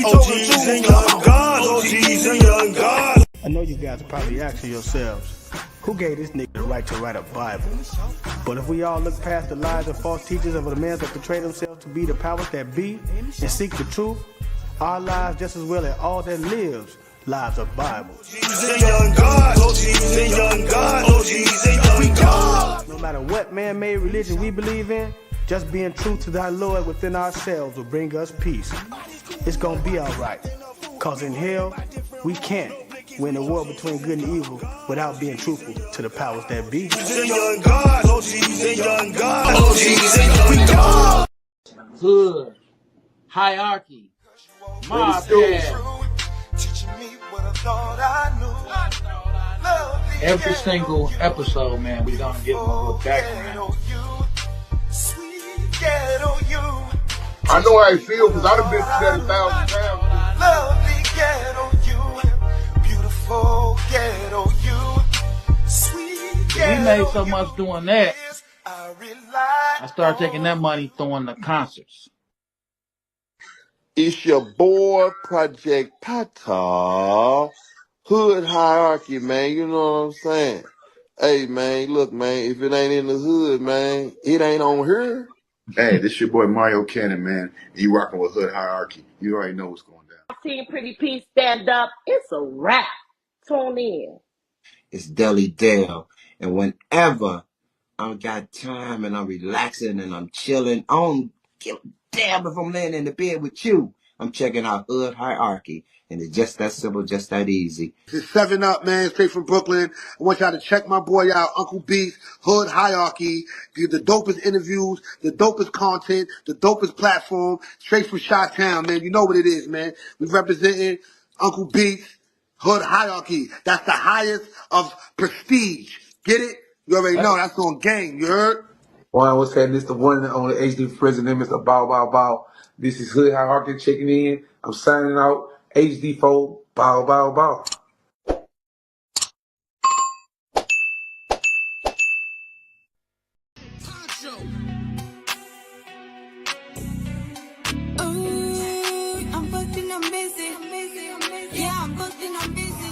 we talking to? Young gods, OGs and young gods. I know you guys are probably asking yourselves, who gave this nigga the right to write a Bible? But if we all look past the lies and false teachers of the men that portray themselves to be the powers that be and seek the truth, our lives just as well as all that lives lives of Bible. No matter what man-made religion we believe in, just being true to thy Lord within ourselves will bring us peace. It's gonna be alright, cause in hell, we can't win the war between good and evil without being truthful to the powers that be. Hood, hierarchy, mob pad. Every single episode, man, we gonna give them a little background. I know how I feel because I've been through that 1,000 times. Lovely ghetto you, beautiful ghetto you, sweet ghetto. We made so much doing that. I started taking that money throwing the concerts. It's your boy, Project Pata. Hood hierarchy, man. You know what I'm saying? Hey, man, look, man, if it ain't in the hood, man, it ain't on here. Hey, this your boy Mario Cannon, man. You rocking with Hood Hierarchy. You already know what's going down. Team Pretty P stand up. It's a wrap. Tune in. It's Deli Dale. And whenever I got time and I'm relaxing and I'm chilling, I don't give a damn if I'm laying in the bed with you. I'm checking out Hood Hierarchy. And it's just that simple, just that easy. It's 7 Up, man, straight from Brooklyn. I want y'all to check my boy out, Uncle Beast, Hood Hierarchy. Get the dopest interviews, the dopest content, the dopest platform, straight from Chi-Town, man. You know what it is, man. We representing Uncle Beast, Hood Hierarchy. That's the highest of prestige. Get it? You already know. That's on game. You heard? Well, I was saying this the one and only HD president, Mr. Bow Bow Bow. This is Hood Hierarchy checking in. I'm signing out. HD4, bow, bow, bow. I'm booked and I'm busy. Yeah, I'm booked and I'm busy.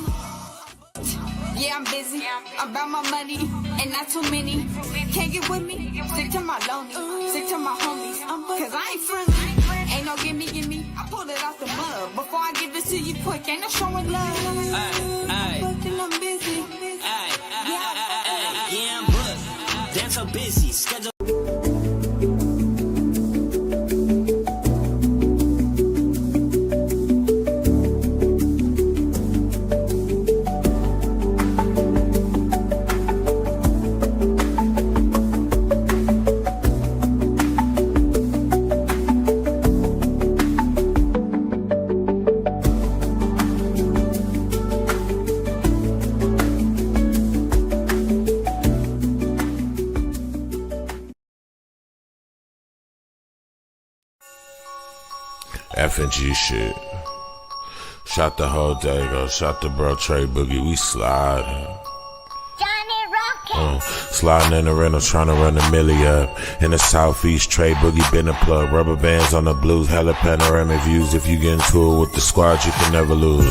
Yeah, I'm busy. I'm about my money and not too many. Can't get with me. Stick to my lonely. Stick to my homies. Cause I ain't friendly. Ain't no gimme. I pulled it out the mud. Before I give it to you quick, ain't no showing love. I'm booked and I'm busy. Yeah, I'm booked. Damn so busy. Schedule. F&G shit. Shot the whole day, go. Shot the bro Trey Boogie. We sliding. Sliding in the rental, trying to run a milli up. In the southeast, Trey Boogie been a plug. Rubber bands on the blues, hella panoramic views. If you get into it with the squad, you can never lose.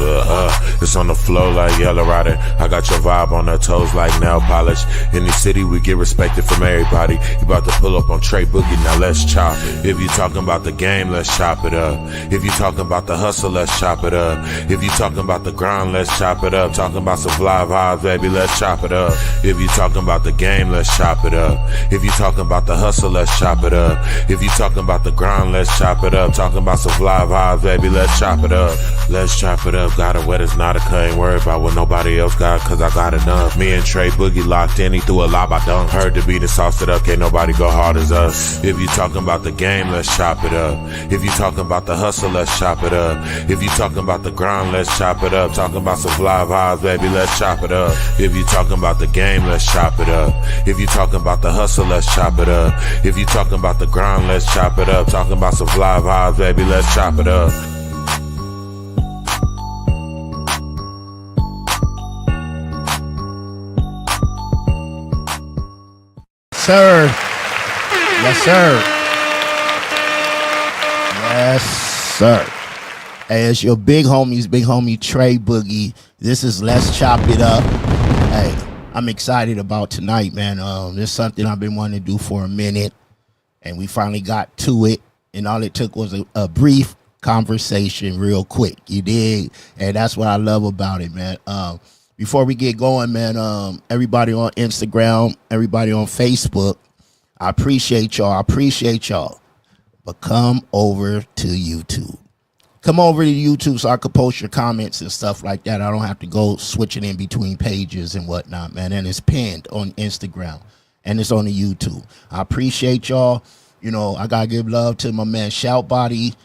It's on the flow like Yellow Rider. I got your vibe on her toes like nail polish. In the city, we get respected from everybody. You about to pull up on Trey Boogie, now let's chop it. If you talking about the game, let's chop it up. If you talking about the hustle, let's chop it up. If you talking about the grind, let's chop it up. Talking about some fly vibes, baby, let's chop it up. If you talking about the game, let's chop it up. If you talking about the hustle, let's chop it up. If you talking about the grind, let's chop it up. Talking about some fly vibes, baby, let's chop it up. Let's chop it up. Got it wet, it's not a cut. Ain't worried about what nobody else got, cause I got enough. Me and Trey Boogie locked in, he threw a lob, I dunk. Heard the beat and sauced it up, can't nobody go hard as us. If you talking about the game, let's chop it up. If you talking about the hustle, let's chop it up. If you talking about the grind, let's chop it up. Talking about some fly vibes, baby, let's chop it up. If you talking about the game, let's chop it up. If you talking about the hustle, let's chop it up. If you talking about the grind, let's chop it up. Talking about some fly vibes, baby, let's chop it up. Sir. Yes, sir. Yes, sir. Hey, it's your big homie Trey Boogie. This is Let's Chop It Up. Hey, I'm excited about tonight, man. This is something I've been wanting to do for a minute, and we finally got to it. And all it took was a brief conversation real quick. You dig? And that's what I love about it, man. Before we get going, man, everybody on Instagram, everybody on Facebook, I appreciate y'all. But come over to YouTube. Come over to YouTube so I can post your comments and stuff like that. I don't have to go switching in between pages and whatnot, man. And it's pinned on Instagram and it's on the YouTube. I appreciate y'all. You know, I gotta give love to my man Shout Body,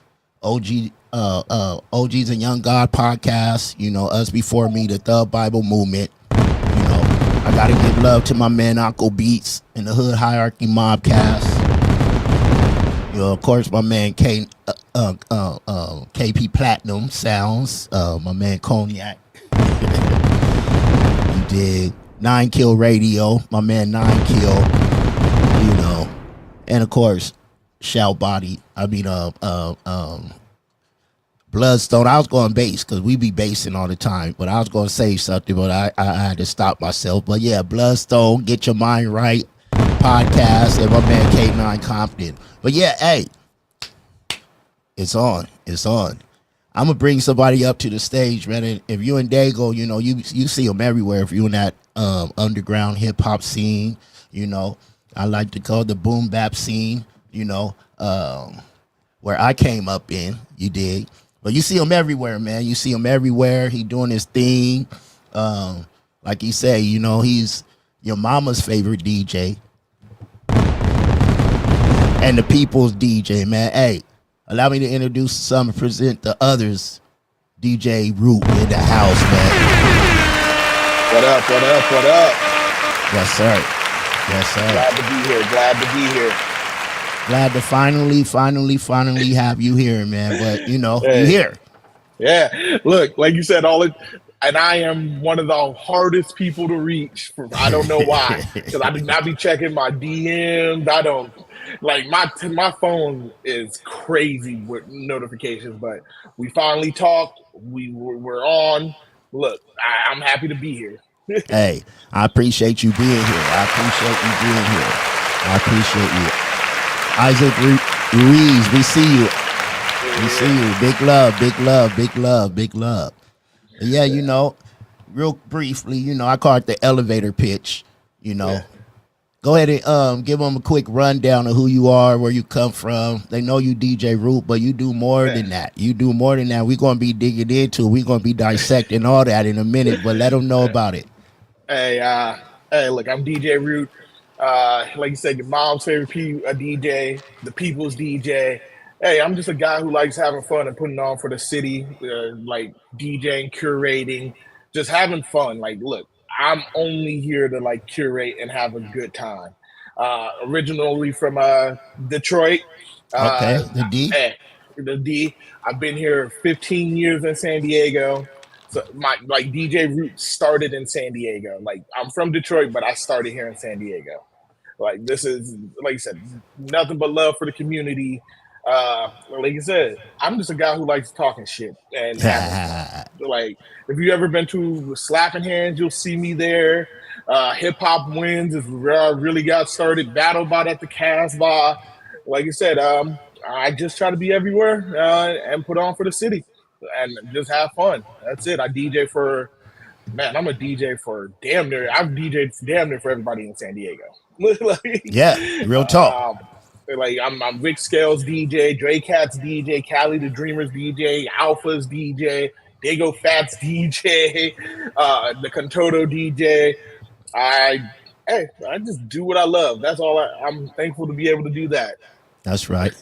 OGs and Young God podcast. You know, Us Before Me, the Thug Bible Movement. You know, I gotta give love to my man Uncle Beats and the Hood Hierarchy Mobcast. You know, of course, my man KP Platinum Sounds, my man Cognac. You dig? 9 Kill Radio, my man 9 Kill. You know, and of course, Shout Body. I mean, Bloodstone. I was going bass because we be basing all the time, but I was going to say something, but I had to stop myself. But yeah, Bloodstone, Get Your Mind Right podcast, and my man K9 Compton. But yeah, hey, it's on. I'm gonna bring somebody up to the stage, man. And if you in Dago, you know, you see them everywhere. If you in that underground hip hop scene, you know, I like to call the boom bap scene, you know, where I came up in, you dig. But you see him everywhere, man. You see him everywhere. He doing his thing. Like he say, you know, he's your mama's favorite DJ. And the people's DJ, man. Hey, allow me to introduce some and present the others. DJ Root in the house, man. What up? Yes, sir. Glad to be here. Glad to finally have you here, man. But, you know, you here. Yeah. Look, like you said, and I am one of the hardest people to reach. I don't know why. Because I do not be checking my DMs. I don't. Like, my phone is crazy with notifications, but we finally talked. We're on. Look, I'm happy to be here. Hey, I appreciate you being here. Isaac Ruiz, we see you. Big love. Yeah, you know, real briefly, you know, I call it the elevator pitch, you know. Yeah. Go ahead and give them a quick rundown of who you are, where you come from. They know you DJ Root, but you do more than that. We're going to be digging into it. We're going to be dissecting all that in a minute, but let them know about it. Hey, look, I'm DJ Root. Like you said, your mom's favorite DJ, the people's DJ. Hey, I'm just a guy who likes having fun and putting on for the city, like DJing, curating, just having fun. Like, look, I'm only here to like curate and have a good time. Originally from Detroit. Okay, the D. The D. I've been here 15 years in San Diego. So my DJ roots started in San Diego. Like, I'm from Detroit, but I started here in San Diego. Like, this is, like you said, nothing but love for the community. Like you said, I'm just a guy who likes talking shit and like, if you ever been to Slapping Hands, you'll see me there. Hip Hop Wins is where I really got started. Battle Bot at the Casbah. Like you said, I just try to be everywhere and put on for the city and just have fun. That's it. I'm a DJ for damn near. I've DJed damn near for everybody in San Diego. Like, yeah, real talk. Like, I'm Rick Scales DJ, Dre Cat's DJ, Cali the Dreamers DJ, Alpha's DJ, Dago Fats DJ, the Contoto DJ. I just do what I love. That's all. I'm thankful to be able to do that. That's right.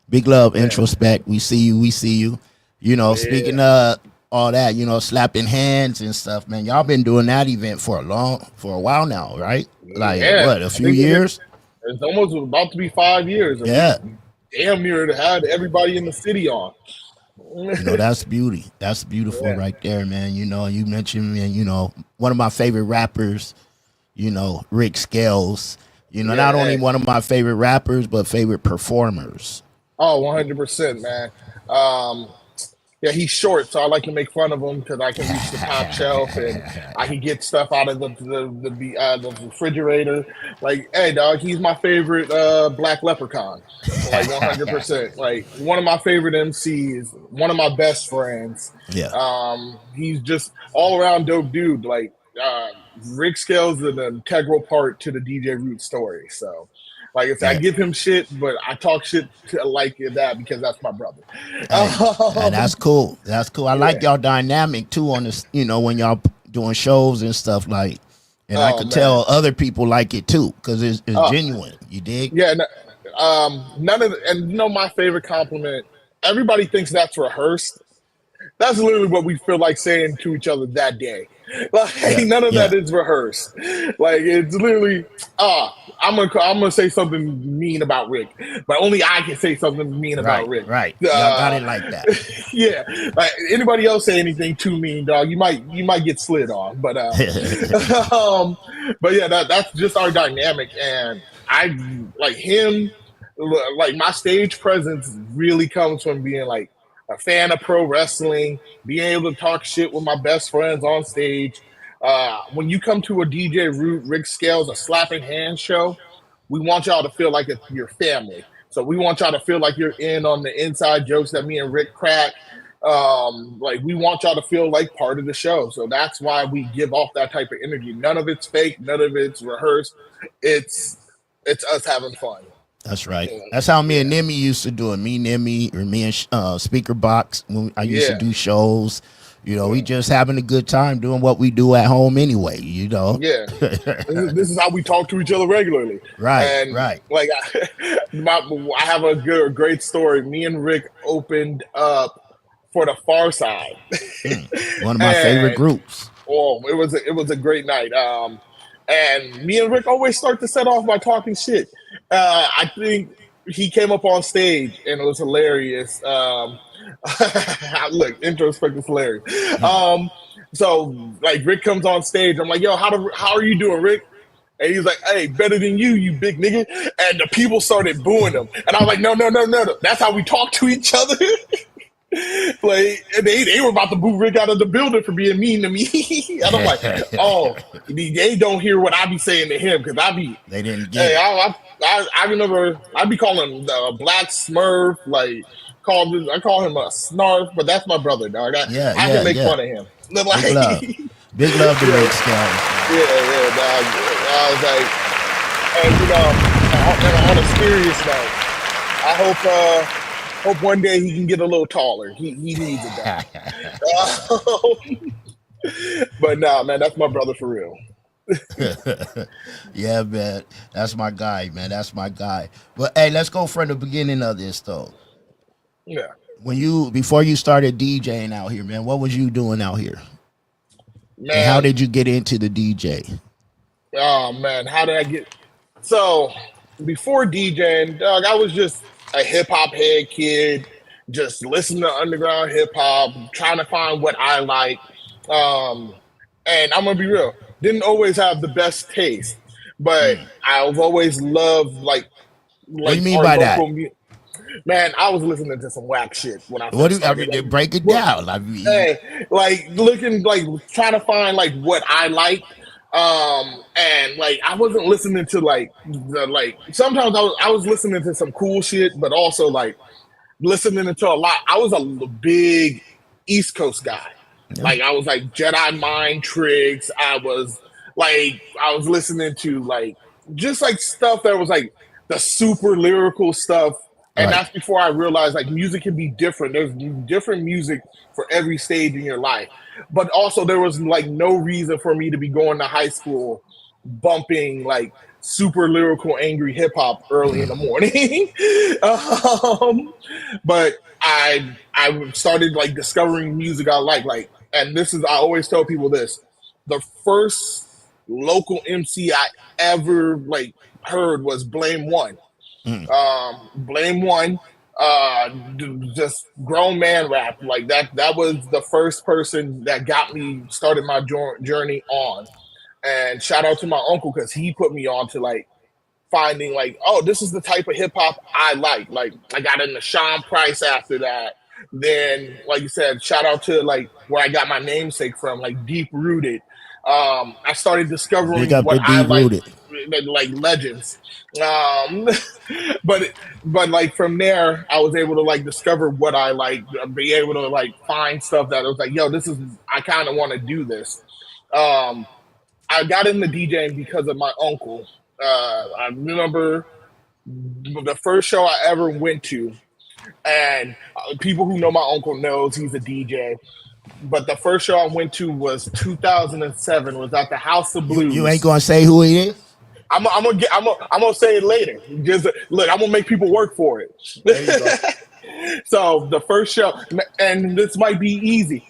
Big love, Introspect. We see you. You know, speaking of all that, you know, slapping hands and stuff, man. Y'all been doing that event for a while now, right? Like, what, a few years? It's almost about to be 5 years. Yeah. Damn near to have everybody in the city on. You know, that's beauty. That's beautiful right there, man. You know, you mentioned, man, you know, one of my favorite rappers, you know, Rick Scales. You know, not only one of my favorite rappers, but favorite performers. Oh, 100%, man. Yeah, he's short, so I like to make fun of him because I can reach the top shelf and I can get stuff out of the refrigerator. Like, hey, dog, he's my favorite black leprechaun. Like 100%. Like one of my favorite MCs, one of my best friends. Yeah. He's just all around dope dude. Like Rick Scales is an integral part to the DJ Root story. So. Like I said, I Yeah. give him shit, but I talk shit to like that because that's my brother. Hey, and that's cool. That's cool. I like y'all dynamic too on this, when y'all doing shows and stuff like, and I could tell other people like it too because it's genuine. You dig? Yeah. None of and my favorite compliment. Everybody thinks that's rehearsed. That's literally what we feel like saying to each other that day. Like none of that is rehearsed. Like it's literally, I'm gonna say something mean about Rick, but only I can say something mean about Rick. Right. Y'all got it like that. Yeah. Like anybody else say anything too mean, dog, you might get slid on. But but yeah, that's just our dynamic, and I like him. Like my stage presence really comes from being like a fan of pro wrestling, being able to talk shit with my best friends on stage. When you come to a DJ Root, Rick Scales, a slapping hand show, we want y'all to feel like it's your family. So we want y'all to feel like you're in on the inside jokes that me and Rick crack. Like we want y'all to feel like part of the show. So that's why we give off that type of energy. None of it's fake, none of it's rehearsed. It's us having fun. That's right. That's how me and Nimmy used to do it. Me, Nimmy, or me and Speaker Box. When I used to do shows. We just having a good time doing what we do at home anyway. Yeah. This is how we talk to each other regularly. Right. And right. Like I have a great story. Me and Rick opened up for the Far Side. One of my favorite groups. Oh, it was a great night. And me and Rick always start to set off by talking shit. I think he came up on stage and it was hilarious. Look, introspect is hilarious. So like Rick comes on stage. I'm like, yo, how are you doing, Rick? And he's like, hey, better than you big nigga. And the people started booing him. And I was like, no. That's how we talk to each other. Like they were about to boot Rick out of the building for being mean to me. And I'm like, oh, they don't hear what I be saying to him because they didn't get it. I remember I'd be calling him the Black Smurf, like I call him a snarf, but that's my brother, dog. I can make fun of him. Like, big love to Rick Scales. Yeah, dog. I was like, and on a serious note, I hope one day he can get a little taller. He needs it, dog. But nah, man, that's my brother for real. Yeah, man, that's my guy, man. That's my guy. But hey, let's go from the beginning of this though. Yeah. Before you started DJing out here, man, what was you doing out here? Man, and how did you get into the DJ? Oh man, how did I get? So before DJing, dog, I was just a hip hop head kid, just listening to underground hip hop, trying to find what I like. And I'm gonna be real, didn't always have the best taste, but I've always loved like what do you mean by that? Man, I was listening to some whack shit when I first started. Break it down. Hey, like looking, like trying to find like what I like. And like I wasn't listening to like sometimes I was listening to some cool shit, but also like listening to a lot. I was a big East Coast guy. Yeah. Like I was like Jedi Mind Tricks. I was listening to like just like stuff that was like the super lyrical stuff. And that's before I realized like music can be different. There's different music for every stage in your life. But also there was like no reason for me to be going to high school bumping like super lyrical angry hip hop early in the morning. But I started like discovering music I like, and this is, I always tell people this, the first local MC I ever like heard was Blame One. Blame One, just grown man rap like that. That was the first person that got me started my journey on. And shout out to my uncle because he put me on to like finding like, oh, this is the type of hip hop I like. Like I got into Sean Price after that. Then, like you said, shout out to like where I got my namesake from, like Deep Rooted. I started Big discovering up what to I Deep Rooted. like legends. Um, but like from there, I was able to like discover what I like, be able to like find stuff that I was like, yo, this is I kind of want to do this. Um, I got into DJing because of my uncle. I remember the first show I ever went to, and people who know my uncle knows he's a DJ. But the first show I went to was 2007. Was at the House of You ain't Blues. gonna say who he is? I'm gonna say it later. Just look, I'm gonna make people work for it. There you go. So the first show, and this might be easy.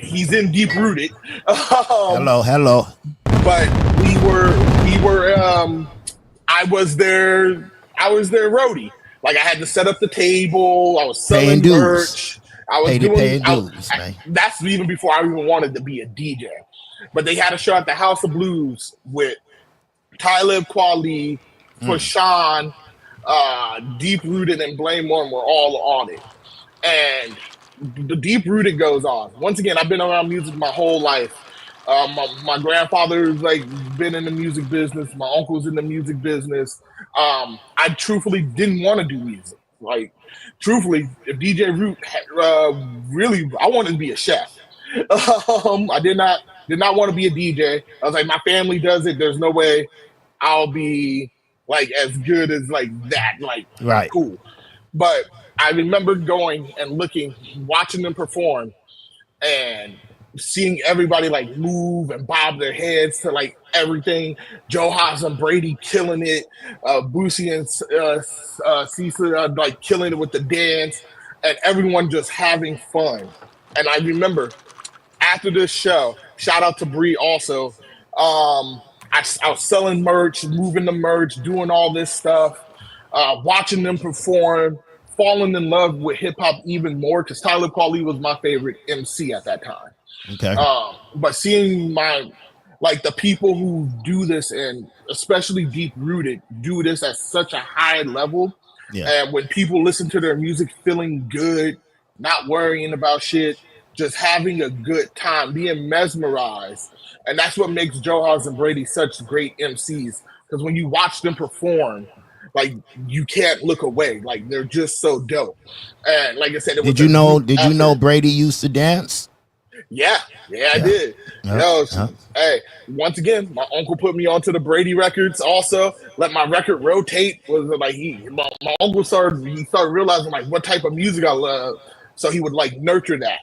He's in Deep Rooted. Hello. But I was their roadie. Like I had to set up the table. I was selling Paying dues. merch. I was Paying dues, man. that's even before I even wanted to be a DJ. But they had a show at the House of Blues with Talib Kweli, Fashawn, Deep Rooted, and Blame One were all on it. And the Deep Rooted goes on. Once again, I've been around music my whole life. My grandfather's like been in the music business. My uncle's in the music business. I truthfully didn't want to do music. Like, truthfully, if DJ Root really, I wanted to be a chef. I did not want to be a DJ. I was like, my family does it. There's no way I'll be like as good as like that. Like, right. Cool. But I remember going and looking, watching them perform, and seeing everybody like move and bob their heads to like everything. Joe Haas and Brady killing it, Boosie and Cecil like killing it with the dance, and everyone just having fun. And I remember after this show, shout out to Bree also. I was selling merch, moving the merch, doing all this stuff, watching them perform, falling in love with hip hop even more because Talib Kweli was my favorite MC at that time. Okay. But seeing the people who do this, and especially Deep Rooted, do this at such a high level. Yeah. And when people listen to their music feeling good, not worrying about shit, just having a good time, being mesmerized. And that's what makes Joe Haas and Brady such great MCs. Because when you watch them perform, like you can't look away. Like they're just so dope. And like I said, Did you know Brady used to dance? Yeah, I did. Hey, once again, my uncle put me onto the Brady records. Also, let my record rotate. Was like my uncle started realizing like what type of music I love, so he would like nurture that.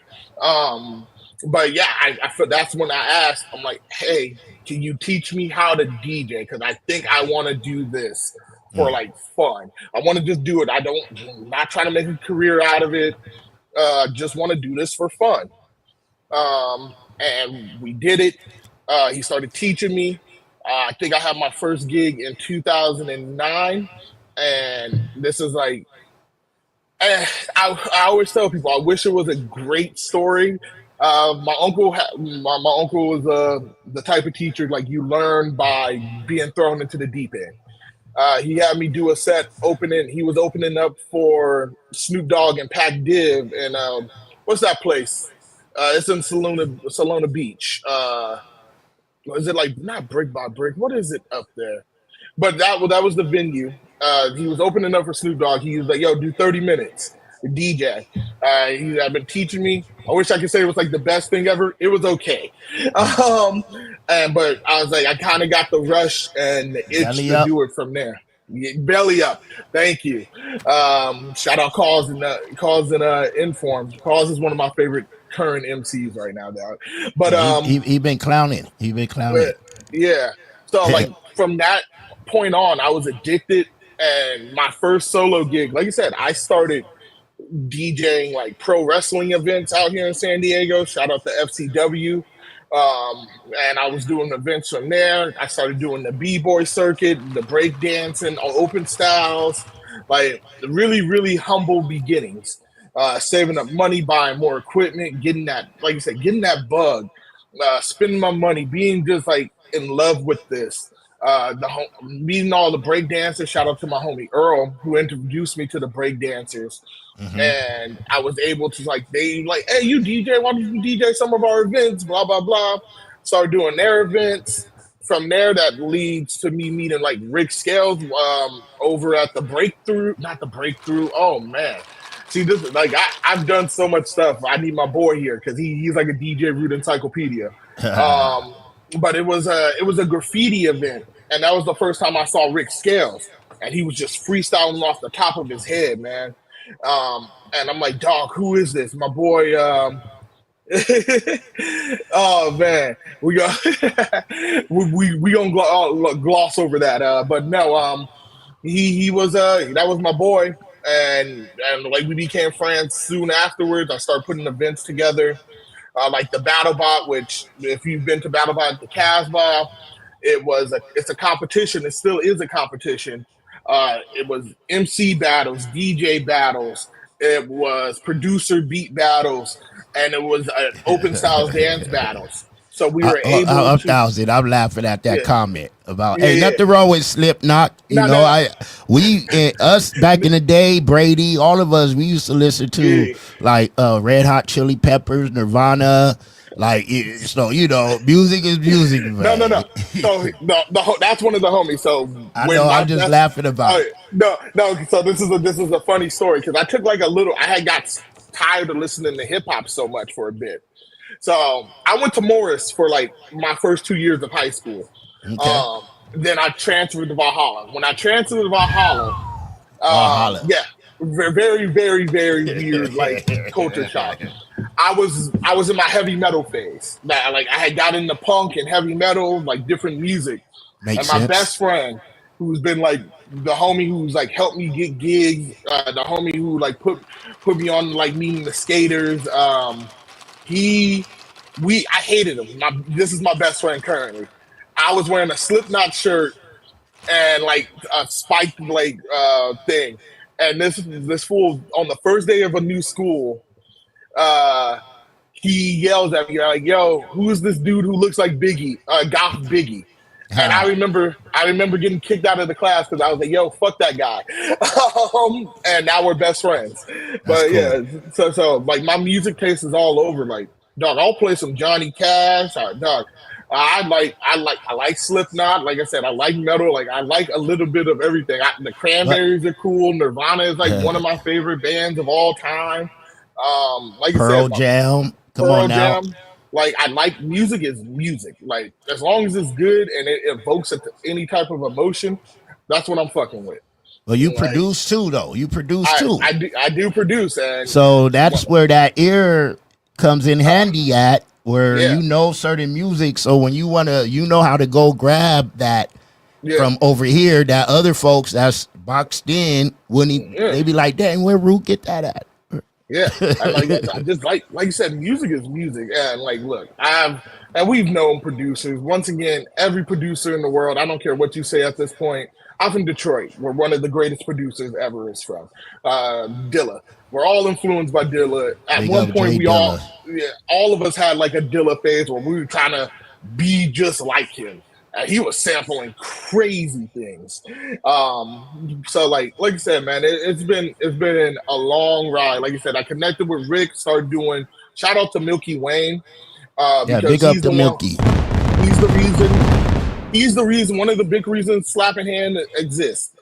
But yeah, I feel that's when I asked. I'm like, hey, can you teach me how to DJ? Because I think I want to do this for like fun. I want to just do it. I'm not trying to make a career out of it. Just want to do this for fun. And we did it. He started teaching me. I think I had my first gig in 2009, and this is like, I always tell people, I wish it was a great story. My uncle was the type of teacher like you learn by being thrown into the deep end. He had me do a set opening. He was opening up for Snoop Dogg and Pac Div, and what's that place? It's in Salona Beach. Is it like not Brick by Brick? What is it up there? But that was the venue. He was opening up for Snoop Dogg. He was like, "Yo, do 30 minutes, DJ." He had been teaching me. I wish I could say it was like the best thing ever. It was okay, but I was like, I kind of got the rush and the itch to do it from there. Belly up. Thank you. Shout out Cause and Inform. Cause is one of my favorite current MCs right now, dog. But he been clowning. Yeah. So like from that point on, I was addicted, and my first solo gig, like you said, I started DJing like pro wrestling events out here in San Diego. Shout out to FCW. And I was doing events from there. I started doing the b-boy circuit, the break dancing, open styles, like really, really humble beginnings. Saving up money, buying more equipment, getting that, like you said, getting that bug, spending my money, being just like in love with this. Meeting all the break dancers. Shout out to my homie Earl who introduced me to the break dancers, and I was able to they like, hey, you DJ, why don't you DJ some of our events? Blah blah blah. Start doing their events. From there, that leads to me meeting like Rick Scales over at the Breakthrough, not the Breakthrough. Oh man, see this is like I've done so much stuff. I need my boy here because he's like a DJ root encyclopedia. But it was a graffiti event, and that was the first time I saw Rick Scales, and he was just freestyling off the top of his head, man. And I'm like, dog, who is this? My boy. Oh man, we got we gonna gloss over that. But no, he was that was my boy, and like we became friends soon afterwards. I started putting events together, like the BattleBot, which if you've been to BattleBot at the Casbah, it's a competition. It still is a competition. It was MC battles, DJ battles. It was producer beat battles, and it was open styles dance battles. So we were able to. I'm laughing at that comment about Yeah. nothing wrong with Slipknot. Us back in the day, Brady, all of us, we used to listen to like Red Hot Chili Peppers, Nirvana. Like music is music. Man. No. So that's one of the homies. So I know. I'm just laughing about it. No. So this is a funny story because I took like I had got tired of listening to hip hop so much for a bit. So I went to Morris for like my first 2 years of high school. Okay. Then I transferred to Valhalla. When I transferred to Valhalla, yeah, very, very, very weird like culture shock. I was in my heavy metal phase. Like I had got into punk and heavy metal, like different music. Makes and my sense. best friend, who's been like the homie who's like helped me get gigs, the homie who like put me on like meeting the skaters. I hated him. This is my best friend currently. I was wearing a Slipknot shirt and like a spiked like thing, and this fool on the first day of a new school. He yells at me like, "Yo, who's this dude who looks like Biggie, Goth Biggie?" And I remember getting kicked out of the class because I was like, "Yo, fuck that guy," and now we're best friends. But yeah, so like my music taste is all over. Like, dog, I'll play some Johnny Cash. Dog, I like Slipknot. Like I said, I like metal. Like I like a little bit of everything. The Cranberries are cool. Nirvana is like one of my favorite bands of all time. Like Pearl I said, Jam. Come on now. Jam. Like I like music is music. Like as long as it's good and it evokes any type of emotion, that's what I'm fucking with. Well, you produce too, though. You produce too. I do produce, and so that's where that ear comes in handy at, where you know certain music. So when you wanna, how to go grab that from over here, that other folks that's boxed in wouldn't. They be like, "Dang, where Root get that at?" Yeah, I just like you said, music is music, and like, look, we've known producers. Once again, every producer in the world, I don't care what you say at this point. I'm from Detroit, where one of the greatest producers ever is from, Dilla. We're all influenced by Dilla. At one point, all of us had like a Dilla phase where we were trying to be just like him. He was sampling crazy things. So like you said, man, it's been a long ride. Like you said, I connected with Rick, started doing. Shout out to Milky Wayne. Because big up to Milky. He's the reason. One of the big reasons Slapping Hand exists.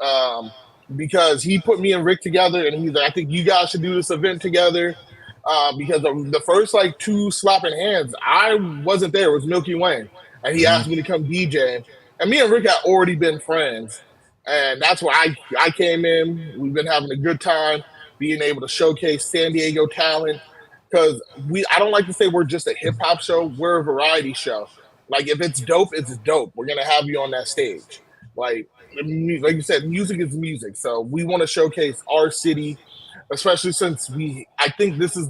Because he put me and Rick together, and he's like, I think you guys should do this event together. Because the first like 2 Slapping Hands, I wasn't there. It was Milky Wayne. And he asked me to come DJ. And me and Rick had already been friends. And that's where I came in. We've been having a good time being able to showcase San Diego talent. Because I don't like to say we're just a hip-hop show. We're a variety show. Like, if it's dope, it's dope. We're going to have you on that stage. Like you said, music is music. So we want to showcase our city, especially since I think this is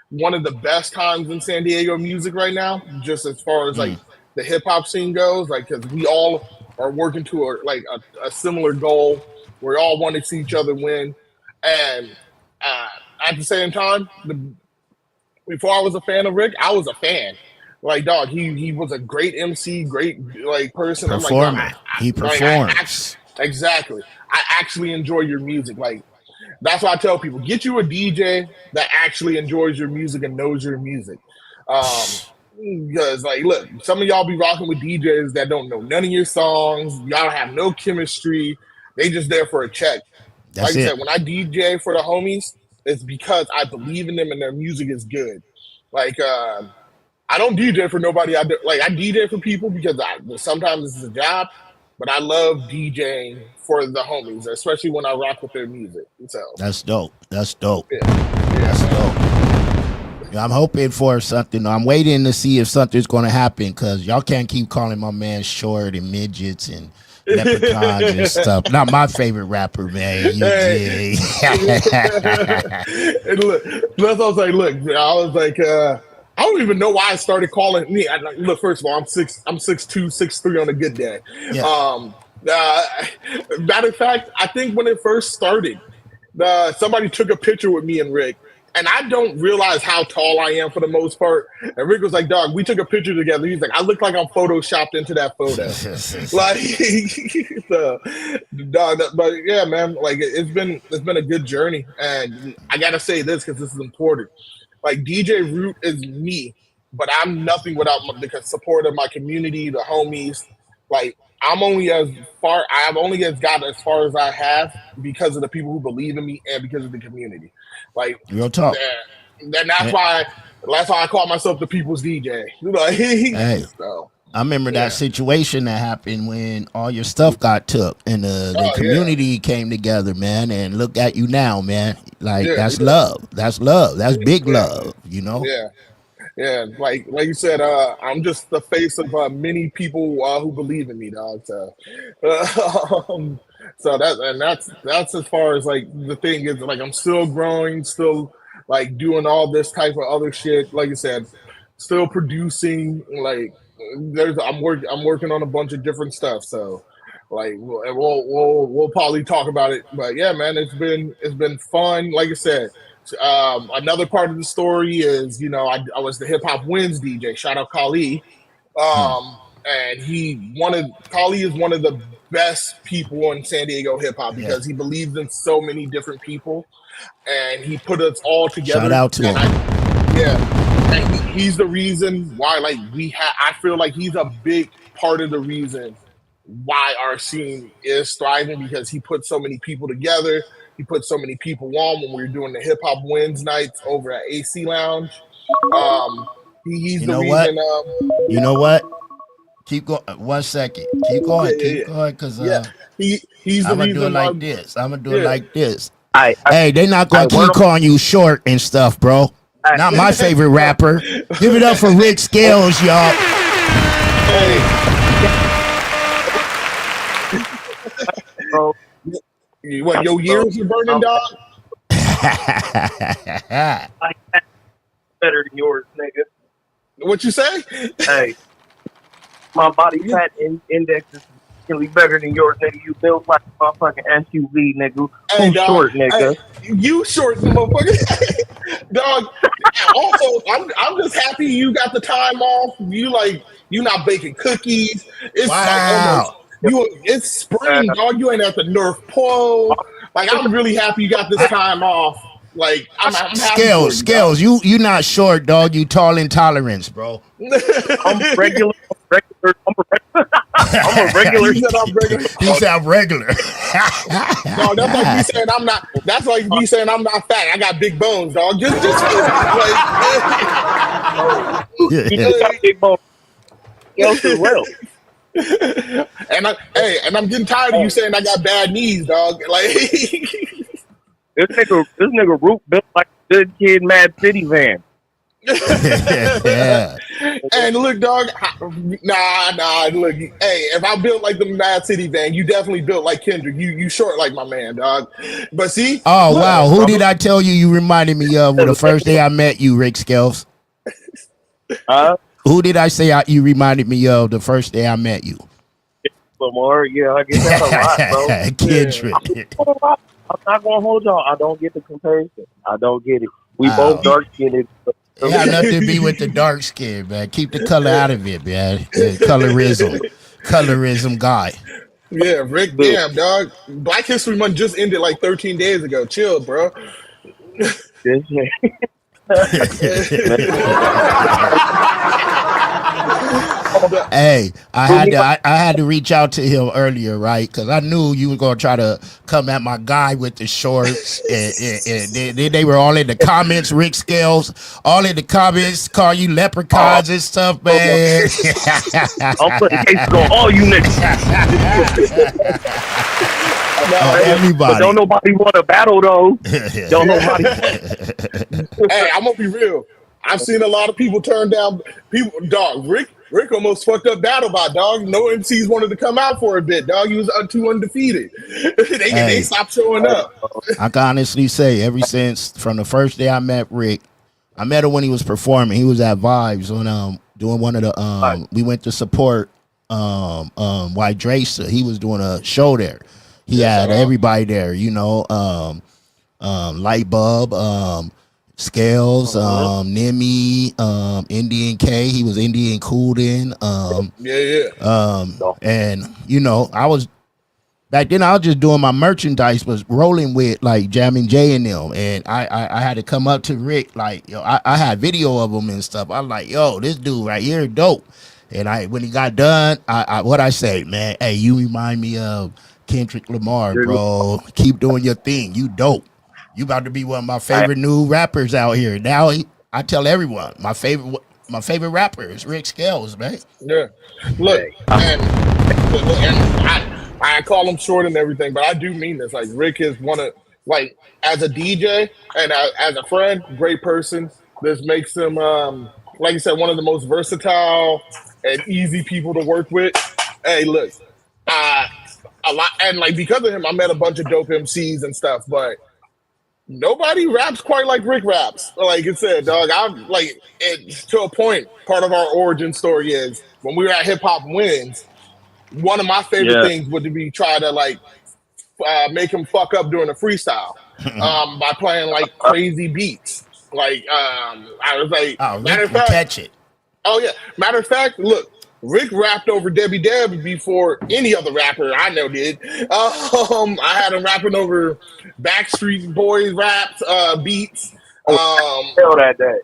one of the best times in San Diego music right now, just as far as like the hip hop scene goes, like, because we all are working to a similar goal. We all want to see each other win, and at the same time, before I was a fan of Rick, I was a fan. Like, dog, he was a great MC, great like person. I'm like, dog, Performer. He performs. exactly. I actually enjoy your music. Like, that's why I tell people, get you a DJ that actually enjoys your music and knows your music. Because, like, look, some of y'all be rocking with DJs that don't know none of your songs. Y'all have no chemistry. They just there for a check. That's Like I it. said, when I DJ for the homies, it's because I believe in them and their music is good. Like, I don't DJ for nobody. I DJ for people because sometimes this is a job, but I love DJing for the homies, especially when I rock with their music. So That's dope. That's dope. yeah, That's dope. Yeah, I'm hoping for something. I'm waiting to see if something's going to happen because y'all can't keep calling my man short and midgets and leprechauns and stuff. Not my favorite rapper, man. You Hey. And look, that's what I was like. Look, I was like, I don't even know why I started calling me. Look, first of all, I'm 6'2", 6'3" on a good day. Yeah. Matter of fact, I think when it first started, somebody took a picture with me and Rick, and I don't realize how tall I am for the most part. And Rick was like, "Dog, we took a picture together." He's like, "I look like I'm photoshopped into that photo." Like, so, dog, but yeah, man, like it's been a good journey, and I gotta say this because this is important. Like DJ Root is me, but I'm nothing without the support of my community, the homies. Like I've only gotten as far as I have because of the people who believe in me and because of the community. Like real talk. That's why I call myself the people's DJ. Like, hey. So, I remember that situation that happened when all your stuff got took and the community came together, man, and look at you now, man. Like that's love. That's love. That's big love, you know? Yeah. Yeah, like you said, I'm just the face of many people who believe in me, dog. So, so that's as far as like the thing is. Like I'm still growing, still like doing all this type of other shit. Like you said, still producing. Like I'm working on a bunch of different stuff. So, like we'll probably talk about it. But yeah, man, it's been fun. Like I said. Another part of the story is, I was the Hip Hop Wins DJ. Shout out Kali. And Kali is one of the best people in San Diego hip hop because he believes in so many different people, and he put us all together. Shout out to him. And he's the reason why, like I feel like he's a big part of the reason why our scene is thriving because he put so many people together. He put so many people on when we were doing the Hip Hop Wins nights over at AC Lounge. He's the reason. You know what? Keep going. 1 second. Keep going. Keep going, because he's I'm the gonna do it reason like why. this. I'm gonna do it like this. Hey, they're not gonna keep calling you short and stuff, bro. Not my favorite rapper. Give it up for Rick Scales, y'all. Bro. What, your years are burning, dog? Better than yours, nigga. What you say? Hey, my body fat index is really better than yours, nigga. You built like a motherfucking SUV, nigga. Hey, Who's short, nigga? Hey, you short, motherfucker. Dog. Also, I'm just happy you got the time off. You not baking cookies. It's wow. It's spring, dog. You ain't at the North Pole. Like, I'm really happy you got this time off. Like, I'm happy. Scales, you not short, dog. You tall intolerance, bro. I'm regular. I'm a regular. You said I'm regular. No, that's like me saying I'm not. That's like me saying I'm not fat. I got big bones, dog. Just you just got big bones. Scales as well. And I'm getting tired of you saying I got bad knees, dog. Like this nigga Root built like a good kid, Mad City van. Yeah. And look, dog. Nah. Look, hey, if I built like the Mad City van, you definitely built like Kendrick. You short like my man, dog. But see. Oh wow, who did I tell you reminded me of the first day I met you, Rick Scales? Who did I say you reminded me of the first day I met you? Lamar, yeah, I get that a lot, bro. Kendrick. I'm not gonna hold y'all. I don't get the comparison. I don't get it. We both dark skinned. It had nothing to be with the dark skin, man. Keep the color out of it, man. Colorism guy. Yeah, Rick, damn, dog. Black History Month just ended like 13 days ago. Chill, bro. Hey, I had to reach out to him earlier, right? Because I knew you were gonna try to come at my guy with the shorts, and they were all in the comments. Rick Scales, all in the comments, call you leprechauns and stuff, man. I'm putting cases on all you niggas. Everybody. But don't nobody want to battle though. Don't nobody. Hey, I'm gonna be real. I've seen a lot of people turn down people. Dog, Rick almost fucked up battle by dog. No MCs wanted to come out for a bit. Dog, he was too undefeated. They stopped showing up. I can honestly say, ever since from the first day I met Rick, I met him when he was performing. He was at Vibes on doing one of the we went to support White Dracer. He was doing a show there. He had everybody there, you know, Light Bulb, Scales, Nimi, Indian K. He was Indian Coolden. And you know, back then I was just doing my merchandise, was rolling with like Jammin' J and them. And I had to come up to Rick, like, yo, I had video of him and stuff. I was like, yo, this dude right here dope. And when he got done, what I say, man, hey, you remind me of Kendrick Lamar, bro. Keep doing your thing. You dope. You about to be one of my favorite new rappers out here. Now I tell everyone my favorite rapper is Rick Scales, man. Yeah. Look, and I call him short and everything, but I do mean this. Like Rick is one of, like, as a DJ and as a friend, great person. This makes him like you said, one of the most versatile and easy people to work with. Hey, look, a lot, and like because of him, I met a bunch of dope MCs and stuff, but nobody raps quite like Rick raps. Like I said, dog, I'm like, it's to a point. Part of our origin story is when we were at Hip Hop Wins. One of my favorite things would be try to like make him fuck up during a freestyle by playing like crazy beats. Like I was like, matter of fact, catch it. Oh yeah, matter of fact, look. Rick rapped over Debbie Deb before any other rapper I know did. I had him rapping over Backstreet Boys raps, beats. Tell that day.